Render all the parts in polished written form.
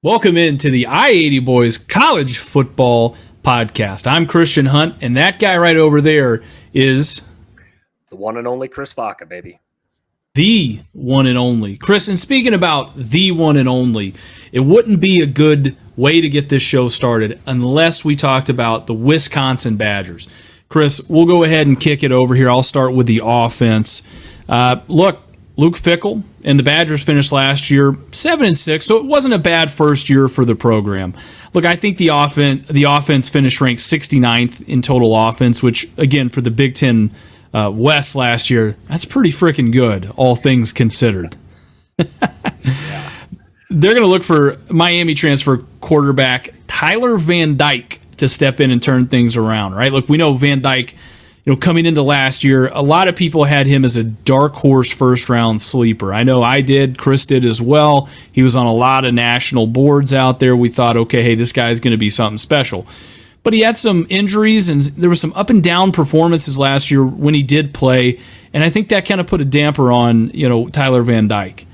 Welcome into the I-80 Boys College Football Podcast. I'm Christian Hunt, and that guy right over there is the one and only Chris Vaca, baby. The one and only. Chris, and speaking about the one and only, it wouldn't be a good way to get this show started unless we talked about the Wisconsin Badgers. Chris, we'll go ahead and kick it over here. I'll start with the offense. Look, Luke Fickell and the Badgers finished last year 7-6, so it wasn't a bad first year for the program. Look, I think the offense finished ranked 69th in total offense, which again for the Big Ten West last year, that's pretty freaking good, all things considered. They're going to look for Miami transfer quarterback Tyler Van Dyke to step in and turn things around, right? Look, we know Van Dyke, coming into last year, a lot of people had him as a dark horse first-round sleeper. I know I did. Chris did as well. He was on a lot of national boards out there. We thought, okay, hey, this guy's going to be something special. But he had some injuries, and there were some up and down performances last year when he did play, and I think that kind of put a damper on, Tyler Van Dyke.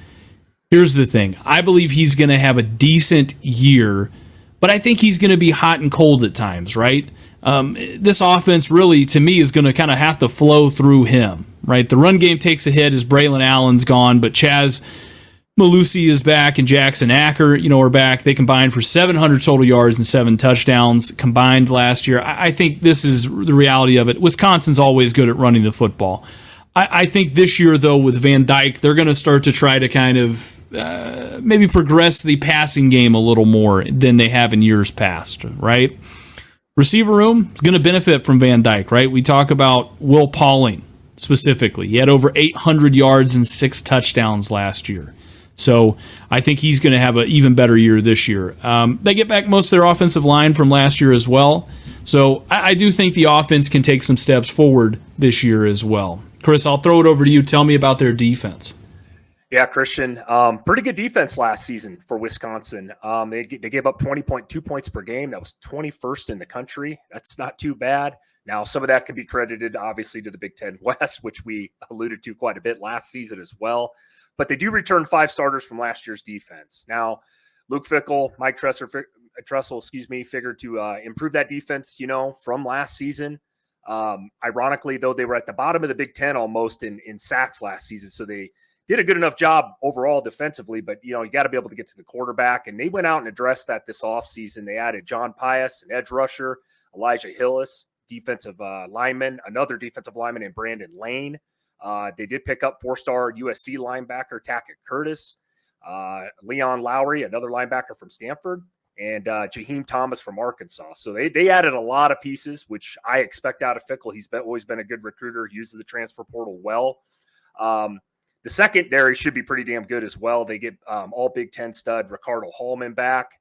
Here's the thing. I believe he's going to have a decent year, but I think he's going to be hot and cold at times, right? This offense really, to me, is going to kind of have to flow through him, right? The run game takes a hit as Braylon Allen's gone, but Chaz Malusi is back and Jackson Acker, are back. They combined for 700 total yards and 7 touchdowns combined last year. I think this is the reality of it. Wisconsin's always good at running the football. I think this year, though, with Van Dyke, they're going to start to try to kind of maybe progress the passing game a little more than they have in years past, right? Receiver room is going to benefit from Van Dyke, right? We talk about Will Pauling specifically. He had over 800 yards and 6 touchdowns last year. So I think he's going to have an even better year this year. They get back most of their offensive line from last year as well. So I do think the offense can take some steps forward this year as well. Chris, I'll throw it over to you. Tell me about their defense. Yeah, Christian, pretty good defense last season for Wisconsin. They gave up 20.2 points per game. That was 21st in the country. That's not too bad. Now, some of that can be credited, obviously, to the Big Ten West, which we alluded to quite a bit last season as well. But they do return 5 starters from last year's defense. Now, Luke Fickell, Mike Tressel, figured to improve that defense, from last season. Ironically, though, they were at the bottom of the Big Ten almost in sacks last season, so they did a good enough job overall defensively, but, you got to be able to get to the quarterback. And they went out and addressed that this offseason. They added John Pius, an edge rusher, Elijah Hillis, defensive lineman, another defensive lineman named Brandon Lane. They did pick up 4-star USC linebacker Tackett Curtis, Leon Lowry, another linebacker from Stanford, and Jaheim Thomas from Arkansas. So they added a lot of pieces, which I expect out of Fickell. He's always been a good recruiter, uses the transfer portal well. The secondary should be pretty damn good as well. They get all Big Ten stud Ricardo Hallman back.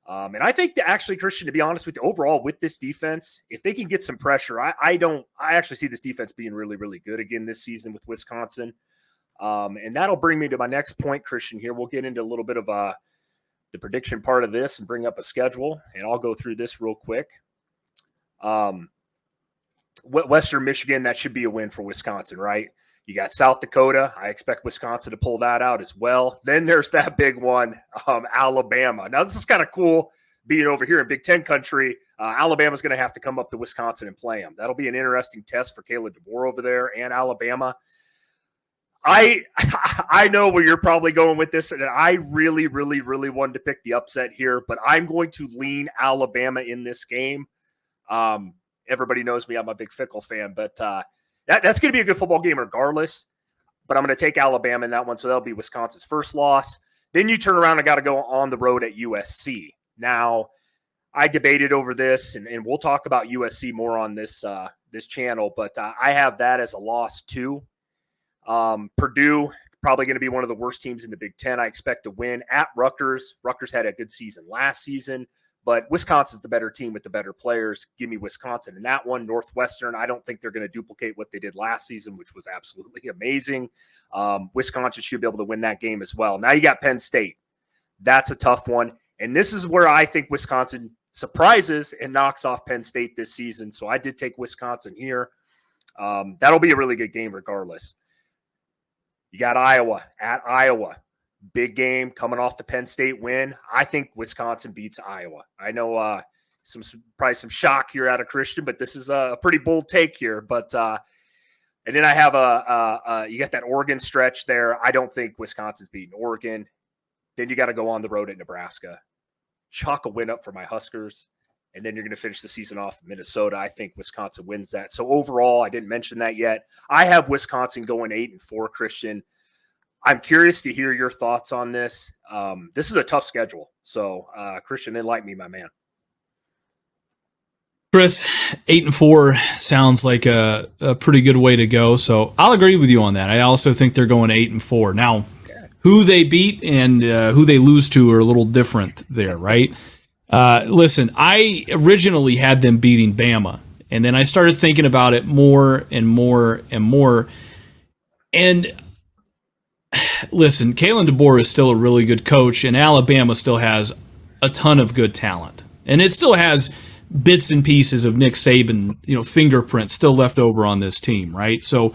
And I think that actually, Christian, to be honest with you, overall with this defense, if they can get some pressure, I actually see this defense being really, really good again this season with Wisconsin. And that'll bring me to my next point, Christian, here. We'll get into a little bit of the prediction part of this and bring up a schedule, and I'll go through this real quick. Western Michigan, that should be a win for Wisconsin, right? You got South Dakota. I expect Wisconsin to pull that out as well. Then there's that big one, Alabama. Now, this is kind of cool being over here in Big Ten country. Alabama's going to have to come up to Wisconsin and play them. That'll be an interesting test for Caleb DeBoer over there and Alabama. I know where you're probably going with this, and I really, really, really wanted to pick the upset here, but I'm going to lean Alabama in this game. Everybody knows me. I'm a big Fickell fan, but that's going to be a good football game regardless, but I'm going to take Alabama in that one, so that'll be Wisconsin's first loss. Then you turn around and got to go on the road at USC. Now, I debated over this, and we'll talk about USC more on this channel, but I have that as a loss too. Purdue, probably going to be one of the worst teams in the Big Ten. I expect to win at Rutgers. Rutgers had a good season last season. But Wisconsin's the better team with the better players. Give me Wisconsin in that one. Northwestern, I don't think they're going to duplicate what they did last season, which was absolutely amazing. Wisconsin should be able to win that game as well. Now you got Penn State. That's a tough one. And this is where I think Wisconsin surprises and knocks off Penn State this season. So I did take Wisconsin here. That'll be a really good game regardless. You got Iowa at Iowa. big game coming off the Penn State win. I think Wisconsin beats Iowa. I know probably some shock here out of Christian, but this is a pretty bold take here. But and then I have you got that Oregon stretch there. I don't think Wisconsin's beating Oregon. Then you got to go on the road at Nebraska. Chalk a win up for my Huskers. And then you're going to finish the season off in Minnesota. I think Wisconsin wins that. So overall, I didn't mention that yet. I have Wisconsin going 8-4, Christian. I'm curious to hear your thoughts on this. This is a tough schedule. So, Christian, enlighten me, my man. Chris, 8-4 sounds like a pretty good way to go. So I'll agree with you on that. I also think they're going 8-4. Now, who they beat and who they lose to are a little different there, right? Listen, I originally had them beating Bama, and then I started thinking about it more and more and more. And listen, Kalen DeBoer is still a really good coach, and Alabama still has a ton of good talent. And it still has bits and pieces of Nick Saban, fingerprints still left over on this team, right? So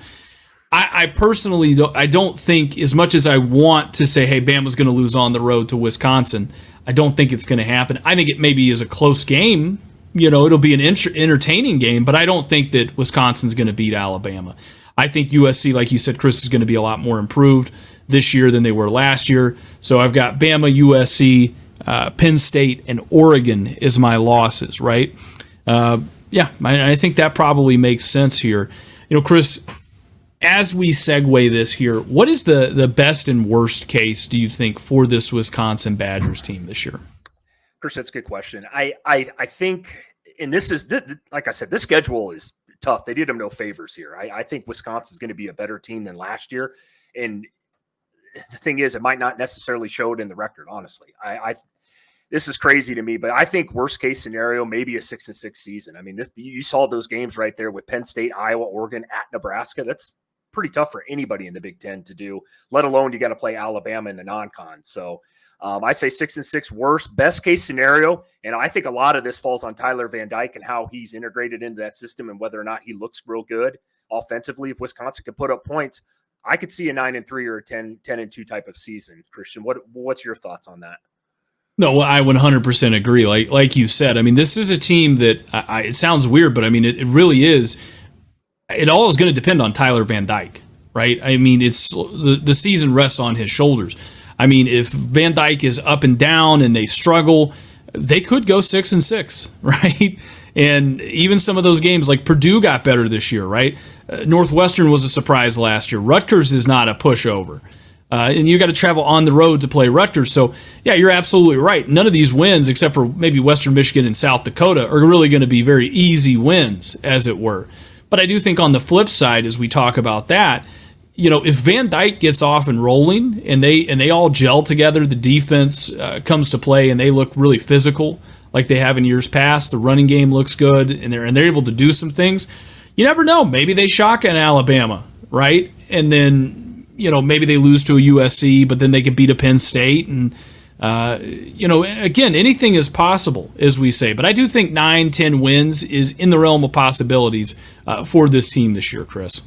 I personally don't think, as much as I want to say, hey, Bama's going to lose on the road to Wisconsin, I don't think it's going to happen. I think it maybe is a close game. It'll be an entertaining game, but I don't think that Wisconsin's going to beat Alabama. I think USC, like you said, Chris, is going to be a lot more improved this year than they were last year. So I've got Bama, USC, Penn State, and Oregon as my losses, right? I think that probably makes sense here. Chris, as we segue this here, what is the best and worst case, do you think, for this Wisconsin Badgers team this year? Chris, that's a good question. I think, and this is, like I said, this schedule is tough. They did them no favors here. I think Wisconsin's going to be a better team than last year. And the thing is, it might not necessarily show it in the record, honestly. This is crazy to me, but I think worst case scenario, maybe a 6-6 season. I mean, you saw those games right there with Penn State, Iowa, Oregon, at Nebraska. That's pretty tough for anybody in the Big Ten to do, let alone you got to play Alabama in the non-con. So I say 6-6 worst. Best case scenario, and I think a lot of this falls on Tyler Van Dyke and how he's integrated into that system and whether or not he looks real good offensively. If Wisconsin could put up points, I could see a 9-3 or a 10-2 type of season. Christian, what's your thoughts on that? No, I 100% agree. Like you said, I mean, this is a team that it sounds weird, but I mean, it really is. It all is going to depend on Tyler Van Dyke, right? I mean, it's the season rests on his shoulders. I mean, if Van Dyke is up and down and they struggle, they could go 6-6, right? And even some of those games, like Purdue got better this year, right? Northwestern was a surprise last year. Rutgers is not a pushover. And you got to travel on the road to play Rutgers. So, yeah, you're absolutely right. None of these wins, except for maybe Western Michigan and South Dakota, are really going to be very easy wins, as it were. But I do think on the flip side, as we talk about that, if Van Dyke gets off and rolling and they all gel together, the defense comes to play and they look really physical like they have in years past. The running game looks good and they're able to do some things. You never know. Maybe they shock in Alabama, right? And then maybe they lose to a USC, but then they could beat a Penn State. And again, anything is possible, as we say. But I do think 9-10 wins is in the realm of possibilities for this team this year, Chris.